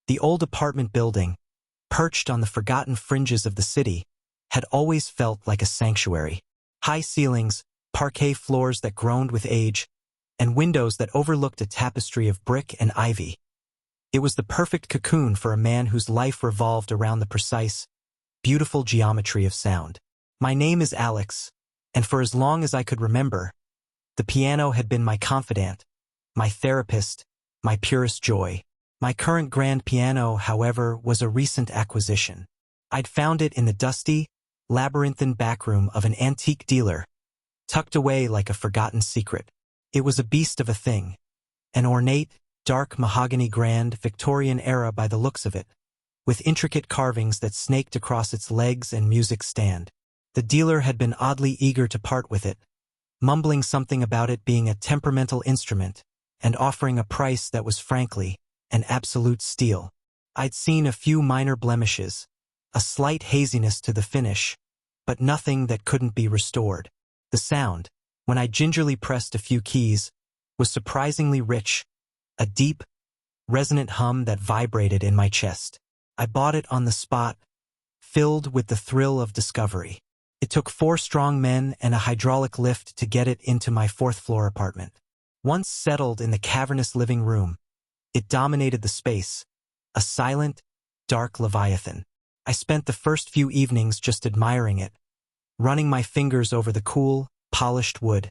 The old apartment building, perched on the forgotten fringes of the city, had always felt like a sanctuary. High ceilings, parquet floors that groaned with age, and windows that overlooked a tapestry of brick and ivy. It was the perfect cocoon for a man whose life revolved around the precise, beautiful geometry of sound. My name is Alex, and for as long as I could remember, the piano had been my confidant, my therapist, my purest joy. My current grand piano, however, was a recent acquisition. I'd found it in the dusty, labyrinthine backroom of an antique dealer, tucked away like a forgotten secret. It was a beast of a thing, an ornate, dark mahogany grand Victorian era by the looks of it, with intricate carvings that snaked across its legs and music stand. The dealer had been oddly eager to part with it, mumbling something about it being a temperamental instrument and offering a price that was frankly an absolute steal. I'd seen a few minor blemishes, a slight haziness to the finish, but nothing that couldn't be restored. The sound, when I gingerly pressed a few keys, was surprisingly rich, a deep, resonant hum that vibrated in my chest. I bought it on the spot, filled with the thrill of discovery. It took 4 strong men and a hydraulic lift to get it into my 4th-floor apartment. Once settled in the cavernous living room, it dominated the space, a silent, dark leviathan. I spent the first few evenings just admiring it, running my fingers over the cool, polished wood,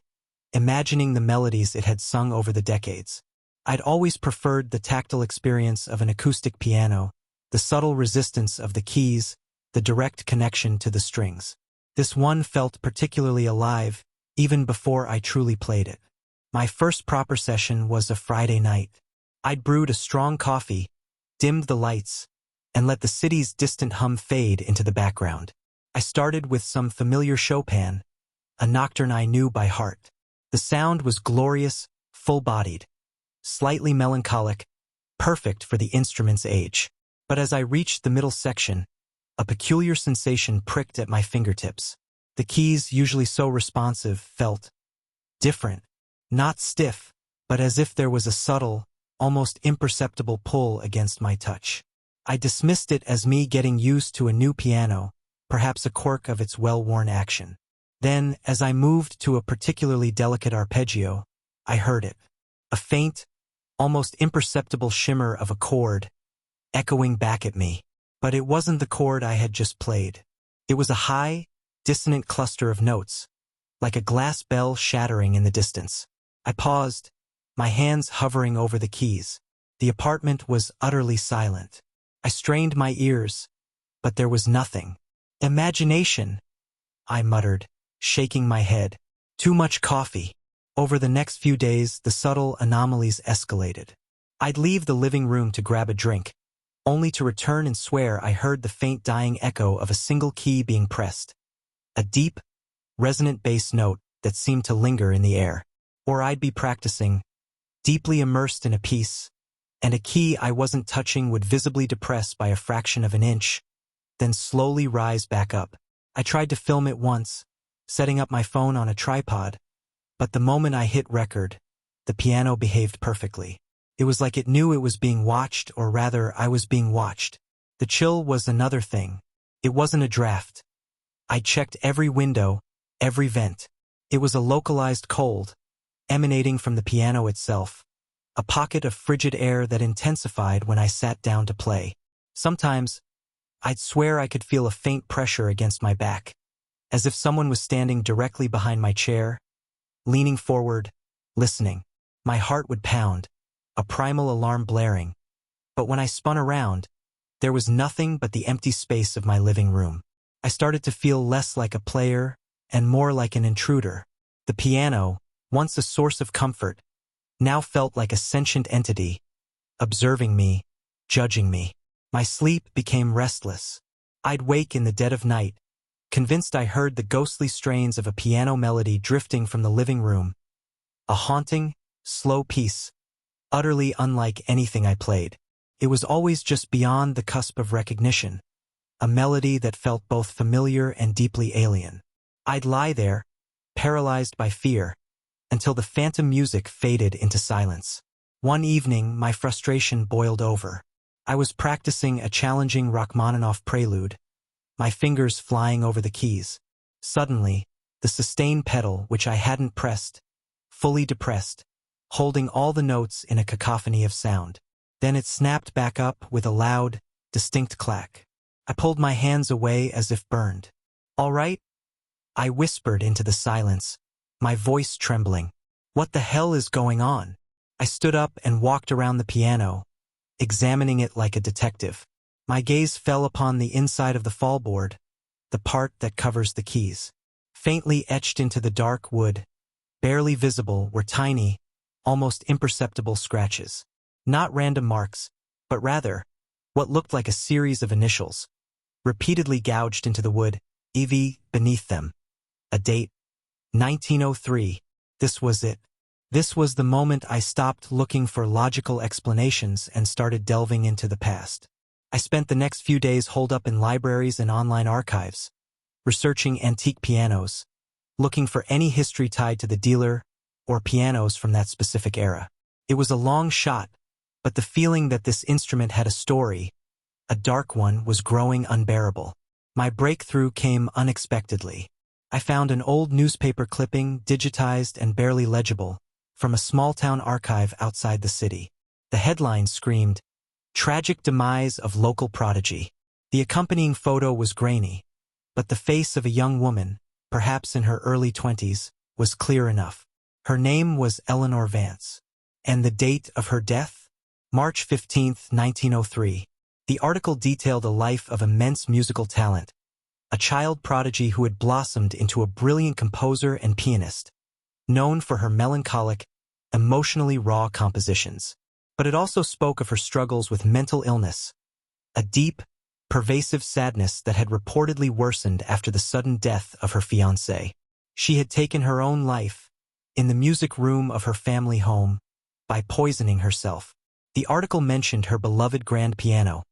imagining the melodies it had sung over the decades. I'd always preferred the tactile experience of an acoustic piano, the subtle resistance of the keys, the direct connection to the strings. This one felt particularly alive, even before I truly played it. My first proper session was a Friday night. I'd brewed a strong coffee, dimmed the lights, and let the city's distant hum fade into the background. I started with some familiar Chopin, a nocturne I knew by heart. The sound was glorious, full-bodied, slightly melancholic, perfect for the instrument's age. But as I reached the middle section, a peculiar sensation pricked at my fingertips. The keys, usually so responsive, felt different, not stiff, but as if there was a subtle, almost imperceptible pull against my touch. I dismissed it as me getting used to a new piano, perhaps a quirk of its well-worn action. Then, as I moved to a particularly delicate arpeggio, I heard it. A faint, almost imperceptible shimmer of a chord, echoing back at me. But it wasn't the chord I had just played. It was a high, dissonant cluster of notes, like a glass bell shattering in the distance. I paused, my hands hovering over the keys. The apartment was utterly silent. I strained my ears, but there was nothing. Imagination, I muttered, shaking my head. Too much coffee. Over the next few days, the subtle anomalies escalated. I'd leave the living room to grab a drink, only to return and swear I heard the faint dying echo of a single key being pressed. A deep, resonant bass note that seemed to linger in the air. Or I'd be practicing, deeply immersed in a piece, and a key I wasn't touching would visibly depress by a fraction of an inch, then slowly rise back up. I tried to film it once, setting up my phone on a tripod, but the moment I hit record, the piano behaved perfectly. It was like it knew it was being watched, or rather, I was being watched. The chill was another thing. It wasn't a draft. I checked every window, every vent. It was a localized cold, emanating from the piano itself, a pocket of frigid air that intensified when I sat down to play. Sometimes, I'd swear I could feel a faint pressure against my back, as if someone was standing directly behind my chair, leaning forward, listening. My heart would pound, a primal alarm blaring, but when I spun around, there was nothing but the empty space of my living room. I started to feel less like a player and more like an intruder. The piano, once a source of comfort, now felt like a sentient entity, observing me, judging me. My sleep became restless. I'd wake in the dead of night, convinced I heard the ghostly strains of a piano melody drifting from the living room, a haunting, slow piece, utterly unlike anything I played. It was always just beyond the cusp of recognition, a melody that felt both familiar and deeply alien. I'd lie there, paralyzed by fear, until the phantom music faded into silence. One evening, my frustration boiled over. I was practicing a challenging Rachmaninoff prelude, my fingers flying over the keys. Suddenly, the sustain pedal, which I hadn't pressed, fully depressed, holding all the notes in a cacophony of sound. Then it snapped back up with a loud, distinct clack. I pulled my hands away as if burned. "All right?" I whispered into the silence, my voice trembling. "What the hell is going on?" I stood up and walked around the piano, examining it like a detective. My gaze fell upon the inside of the fallboard, the part that covers the keys. Faintly etched into the dark wood, barely visible, were tiny, almost imperceptible scratches. Not random marks, but rather, what looked like a series of initials, repeatedly gouged into the wood, EV beneath them. A date, 1903. This was it. This was the moment I stopped looking for logical explanations and started delving into the past. I spent the next few days holed up in libraries and online archives, researching antique pianos, looking for any history tied to the dealer or pianos from that specific era. It was a long shot, but the feeling that this instrument had a story, a dark one, was growing unbearable. My breakthrough came unexpectedly. I found an old newspaper clipping, digitized and barely legible, from a small-town archive outside the city. The headline screamed, "Tragic Demise of Local Prodigy." The accompanying photo was grainy, but the face of a young woman, perhaps in her early 20s, was clear enough. Her name was Eleanor Vance. And the date of her death? March 15, 1903. The article detailed a life of immense musical talent, a child prodigy who had blossomed into a brilliant composer and pianist, known for her melancholic, emotionally raw compositions. But it also spoke of her struggles with mental illness, a deep, pervasive sadness that had reportedly worsened after the sudden death of her fiancé. She had taken her own life, in the music room of her family home, by poisoning herself. The article mentioned her beloved grand piano,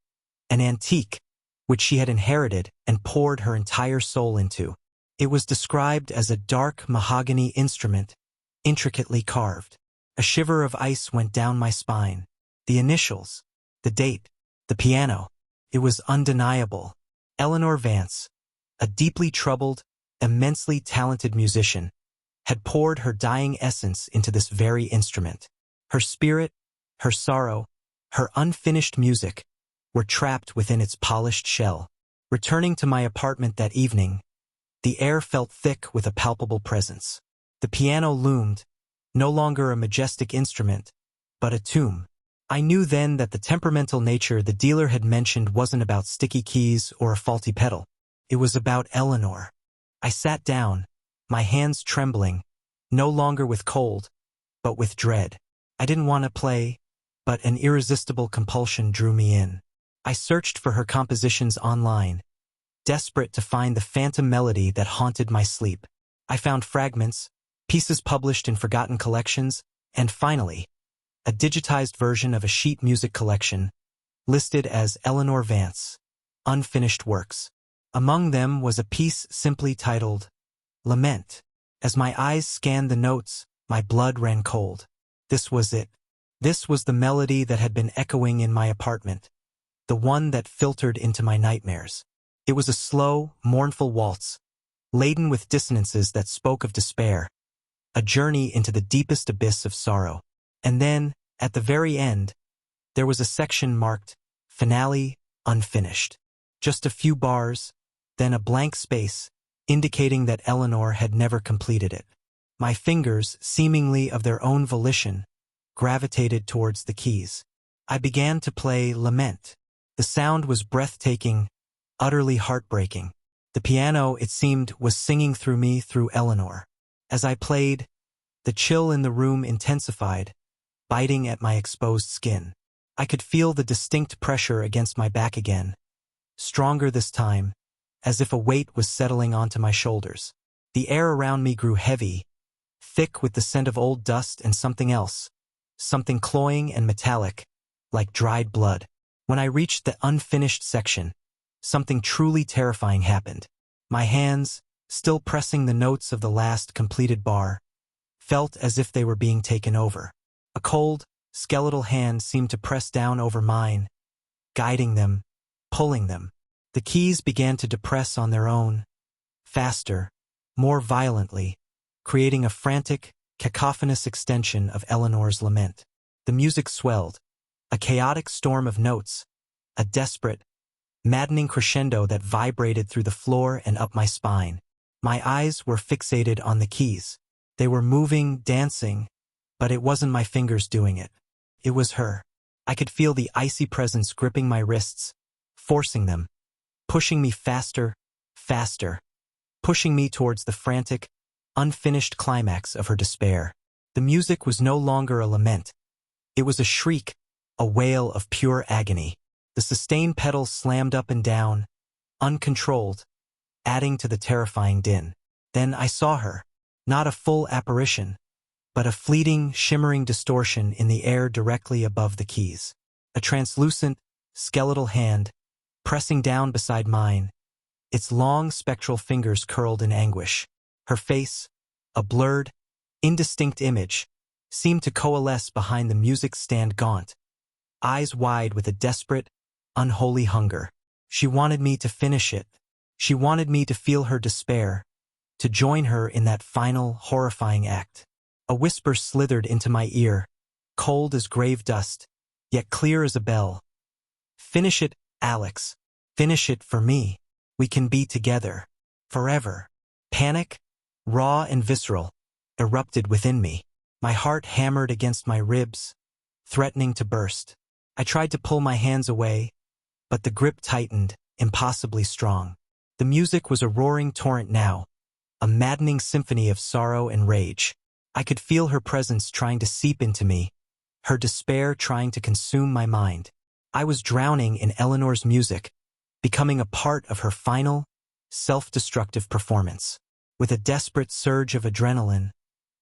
an antique, which she had inherited and poured her entire soul into. It was described as a dark mahogany instrument, intricately carved. A shiver of ice went down my spine. The initials, the date, the piano. It was undeniable. Eleanor Vance, a deeply troubled, immensely talented musician, had poured her dying essence into this very instrument. Her spirit, her sorrow, her unfinished music were trapped within its polished shell. Returning to my apartment that evening, the air felt thick with a palpable presence. The piano loomed, no longer a majestic instrument, but a tomb. I knew then that the temperamental nature the dealer had mentioned wasn't about sticky keys or a faulty pedal. It was about Eleanor. I sat down, my hands trembling, no longer with cold, but with dread. I didn't want to play, but an irresistible compulsion drew me in. I searched for her compositions online, desperate to find the phantom melody that haunted my sleep. I found fragments, pieces published in forgotten collections, and finally, a digitized version of a sheet music collection, listed as Eleanor Vance, Unfinished Works. Among them was a piece simply titled, Lament. As my eyes scanned the notes, my blood ran cold. This was it. This was the melody that had been echoing in my apartment, the one that filtered into my nightmares. It was a slow, mournful waltz, laden with dissonances that spoke of despair, a journey into the deepest abyss of sorrow. And then, at the very end, there was a section marked, Finale, Unfinished. Just a few bars, then a blank space, indicating that Eleanor had never completed it. My fingers, seemingly of their own volition, gravitated towards the keys. I began to play Lament. The sound was breathtaking, utterly heartbreaking. The piano, it seemed, was singing through me through Eleanor. As I played, the chill in the room intensified, biting at my exposed skin. I could feel the distinct pressure against my back again, stronger this time, as if a weight was settling onto my shoulders. The air around me grew heavy, thick with the scent of old dust and something else, something cloying and metallic, like dried blood. When I reached the unfinished section, something truly terrifying happened. My hands, still pressing the notes of the last completed bar, felt as if they were being taken over. A cold, skeletal hand seemed to press down over mine, guiding them, pulling them. The keys began to depress on their own, faster, more violently, creating a frantic, cacophonous extension of Eleanor's lament. The music swelled, a chaotic storm of notes, a desperate, maddening crescendo that vibrated through the floor and up my spine. My eyes were fixated on the keys. They were moving, dancing, but it wasn't my fingers doing it. It was her. I could feel the icy presence gripping my wrists, forcing them, pushing me faster, faster, pushing me towards the frantic, unfinished climax of her despair. The music was no longer a lament. It was a shriek, a wail of pure agony. The sustained pedals slammed up and down, uncontrolled, adding to the terrifying din. Then I saw her, not a full apparition, but a fleeting, shimmering distortion in the air directly above the keys. A translucent, skeletal hand, pressing down beside mine, its long spectral fingers curled in anguish. Her face, a blurred, indistinct image, seemed to coalesce behind the music stand gaunt, eyes wide with a desperate, unholy hunger. She wanted me to finish it. She wanted me to feel her despair, to join her in that final, horrifying act. A whisper slithered into my ear, cold as grave dust, yet clear as a bell. "Finish it, Alex. Finish it for me. We can be together. Forever." Panic, raw and visceral, erupted within me. My heart hammered against my ribs, threatening to burst. I tried to pull my hands away, but the grip tightened, impossibly strong. The music was a roaring torrent now, a maddening symphony of sorrow and rage. I could feel her presence trying to seep into me, her despair trying to consume my mind. I was drowning in Eleanor's music, becoming a part of her final, self-destructive performance. With a desperate surge of adrenaline,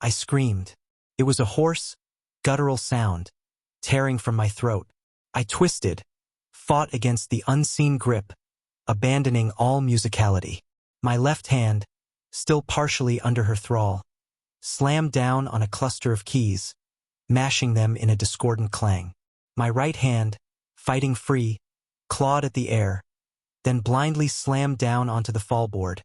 I screamed. It was a hoarse, guttural sound, tearing from my throat. I twisted, fought against the unseen grip, abandoning all musicality. My left hand, still partially under her thrall, slammed down on a cluster of keys, mashing them in a discordant clang. My right hand, fighting free, clawed at the air, then blindly slammed down onto the fallboard,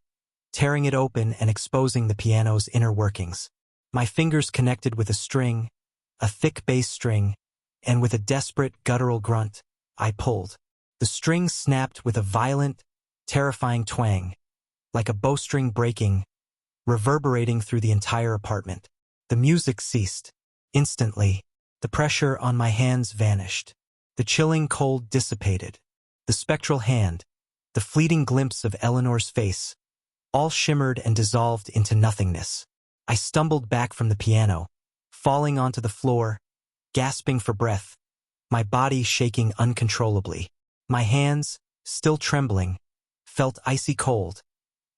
tearing it open and exposing the piano's inner workings. My fingers connected with a string, a thick bass string, and with a desperate, guttural grunt, I pulled. The string snapped with a violent, terrifying twang, like a bowstring breaking, reverberating through the entire apartment. The music ceased. Instantly, the pressure on my hands vanished. The chilling cold dissipated. The spectral hand, the fleeting glimpse of Eleanor's face, all shimmered and dissolved into nothingness. I stumbled back from the piano, falling onto the floor, gasping for breath, my body shaking uncontrollably. My hands, still trembling, felt icy cold,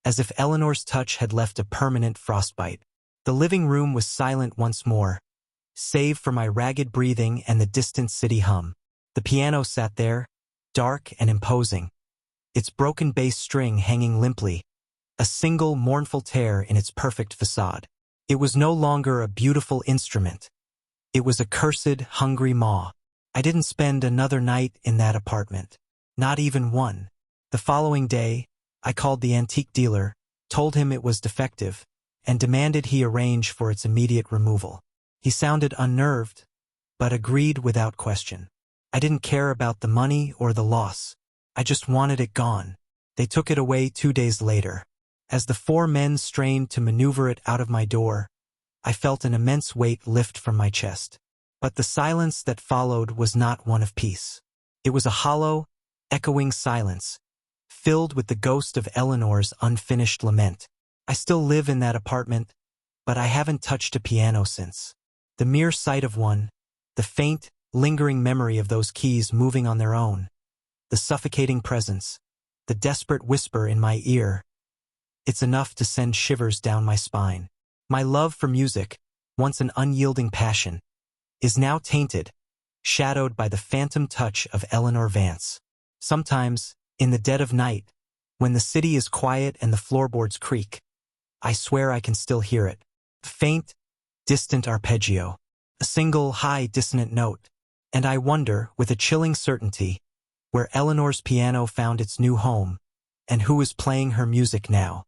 as if Eleanor's touch had left a permanent frostbite. The living room was silent once more, save for my ragged breathing and the distant city hum. The piano sat there, dark and imposing, its broken bass string hanging limply, a single mournful tear in its perfect facade. It was no longer a beautiful instrument. It was a cursed, hungry maw. I didn't spend another night in that apartment. Not even one. The following day, I called the antique dealer, told him it was defective, and demanded he arrange for its immediate removal. He sounded unnerved, but agreed without question. I didn't care about the money or the loss. I just wanted it gone. They took it away 2 days later. As the 4 men strained to maneuver it out of my door, I felt an immense weight lift from my chest. But the silence that followed was not one of peace. It was a hollow, echoing silence, filled with the ghost of Eleanor's unfinished lament. I still live in that apartment, but I haven't touched a piano since. The mere sight of one, the faint, lingering memory of those keys moving on their own, the suffocating presence, the desperate whisper in my ear, it's enough to send shivers down my spine. My love for music, once an unyielding passion, is now tainted, shadowed by the phantom touch of Eleanor Vance. Sometimes, in the dead of night, when the city is quiet and the floorboards creak, I swear I can still hear it. A faint, distant arpeggio, a single high dissonant note, and I wonder, with a chilling certainty, where Eleanor's piano found its new home, and who was playing her music now.